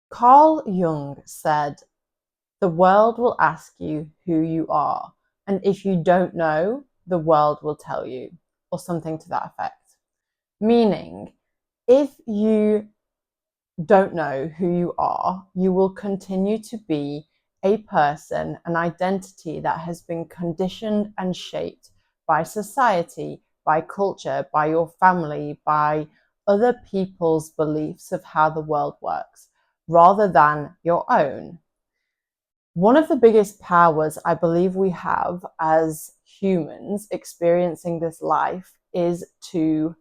Carl Jung said, "The world will ask you who you are, and if you don't know, the world will tell you," or something to that effect. Meaning, if you don't know who you are, you will continue to be a person, an identity that has been conditioned and shaped by society, by culture, by your family, by other people's beliefs of how the world works, rather than your own. One of the biggest powers I believe we have as humans experiencing this life is to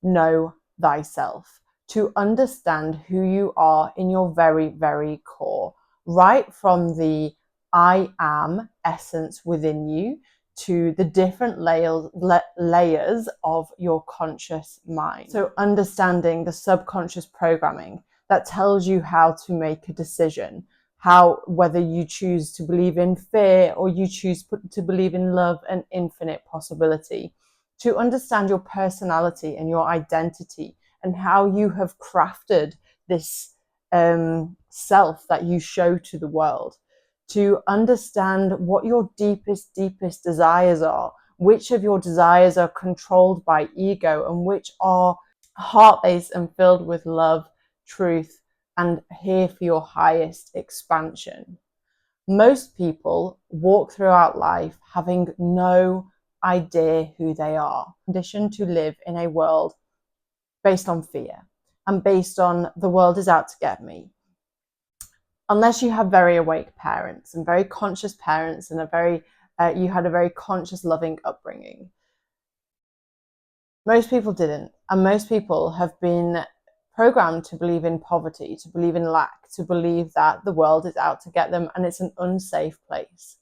know thyself, to understand who you are in your very, very core, right from the I am essence within you to the different layers of your conscious mind. So understanding the subconscious programming that tells you how to make a decision, how whether you choose to believe in fear or you choose to believe in love and infinite possibility, to understand your personality and your identity and how you have crafted this self that you show to the world, to understand what your deepest desires are, which of your desires are controlled by ego and which are heart-based and filled with love, truth, and here for your highest expansion. Most people walk throughout life having no idea who they are, conditioned to live in a world based on fear and based on the world is out to get me. Unless you have very awake parents and very conscious parents and you had a very conscious, loving upbringing. Most people didn't, and most people have been programmed to believe in poverty, to believe in lack, to believe that the world is out to get them and it's an unsafe place.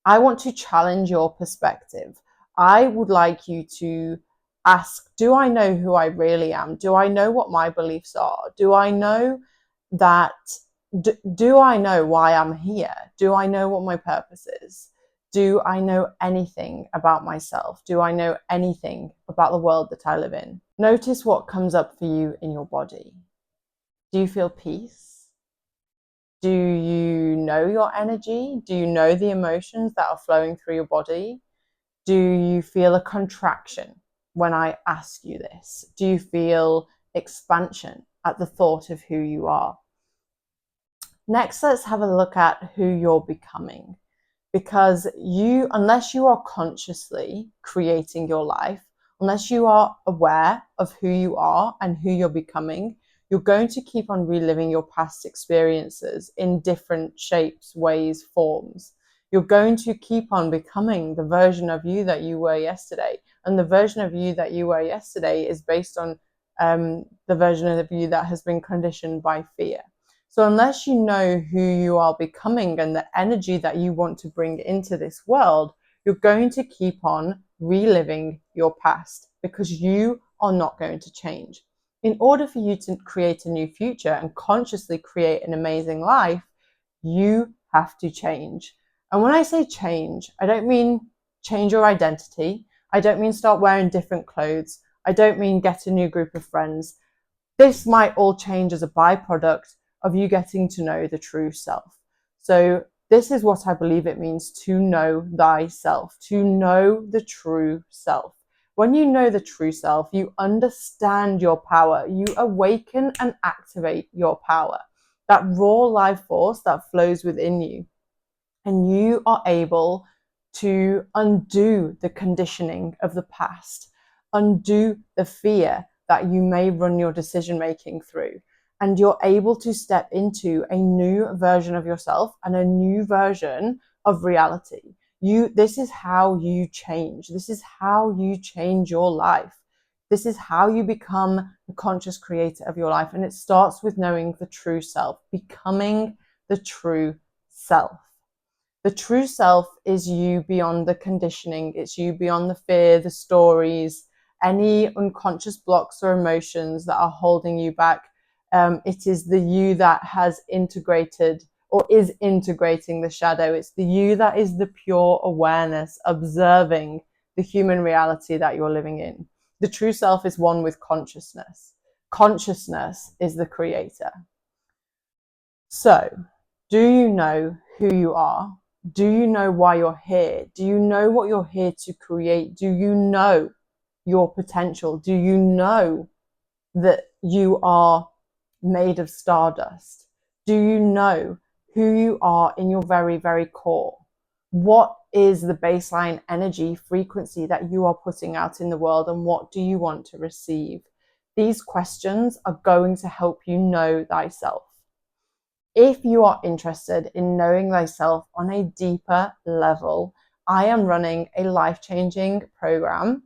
I want to challenge your perspective. I would like you to ask, do I know who I really am? Do I know what my beliefs are? Do I know that, do I know why I'm here? Do I know what my purpose is? Do I know anything about myself? Do I know anything about the world that I live in? Notice what comes up for you in your body. Do you feel peace? Do you know your energy? Do you know the emotions that are flowing through your body? Do you feel a contraction when I ask you this? Do you feel expansion at the thought of who you are? Next, let's have a look at who you're becoming. Because unless you are consciously creating your life, unless you are aware of who you are and who you're becoming, you're going to keep on reliving your past experiences in different shapes, ways, forms. You're going to keep on becoming the version of you that you were yesterday. And the version of you that you were yesterday is based on the version of you that has been conditioned by fear. So unless you know who you are becoming and the energy that you want to bring into this world, you're going to keep on reliving your past because you are not going to change. In order for you to create a new future and consciously create an amazing life, you have to change. And when I say change, I don't mean change your identity. I don't mean start wearing different clothes. I don't mean get a new group of friends. This might all change as a byproduct of you getting to know the true self. So this is what I believe it means to know thyself, to know the true self. When you know the true self, you understand your power, you awaken and activate your power, that raw life force that flows within you. And you are able to undo the conditioning of the past, undo the fear that you may run your decision making through. And you're able to step into a new version of yourself and a new version of reality. This is how you change. This is how you change your life. This is how you become the conscious creator of your life. And it starts with knowing the true self, becoming the true self. The true self is you beyond the conditioning. It's you beyond the fear, the stories, any unconscious blocks or emotions that are holding you back. It is the you that has integrated or is integrating the shadow. It's the you that is the pure awareness, observing the human reality that you're living in. The true self is one with consciousness. Consciousness is the creator. So, do you know who you are? Do you know why you're here? Do you know what you're here to create? Do you know your potential? Do you know that you are made of stardust? Do you know who you are in your very, very core? What is the baseline energy frequency that you are putting out in the world, and what do you want to receive? These questions are going to help you know thyself. If you are interested in knowing thyself on a deeper level, I am running a life-changing program,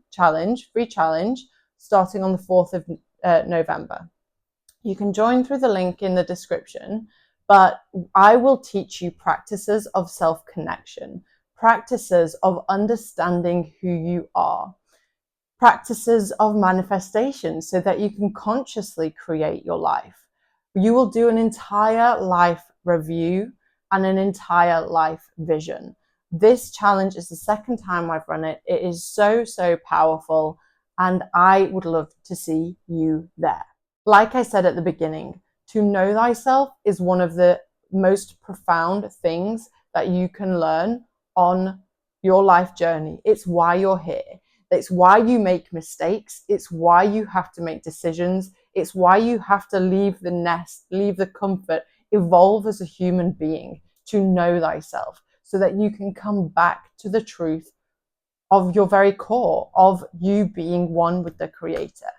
free challenge, starting on the 4th of November. You can join through the link in the description, but I will teach you practices of self-connection, practices of understanding who you are, practices of manifestation so that you can consciously create your life. You will do an entire life review and an entire life vision. This challenge is the second time I've run it. It is so, so powerful, and I would love to see you there. Like I said at the beginning, to know thyself is one of the most profound things that you can learn on your life journey. It's why you're here. It's why you make mistakes. It's why you have to make decisions. It's why you have to leave the nest, leave the comfort, evolve as a human being to know thyself so that you can come back to the truth of your very core, of you being one with the Creator.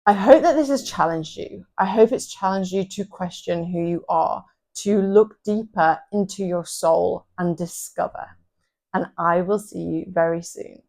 I hope that this has challenged you. I hope it's challenged you to question who you are, to look deeper into your soul and discover. And I will see you very soon.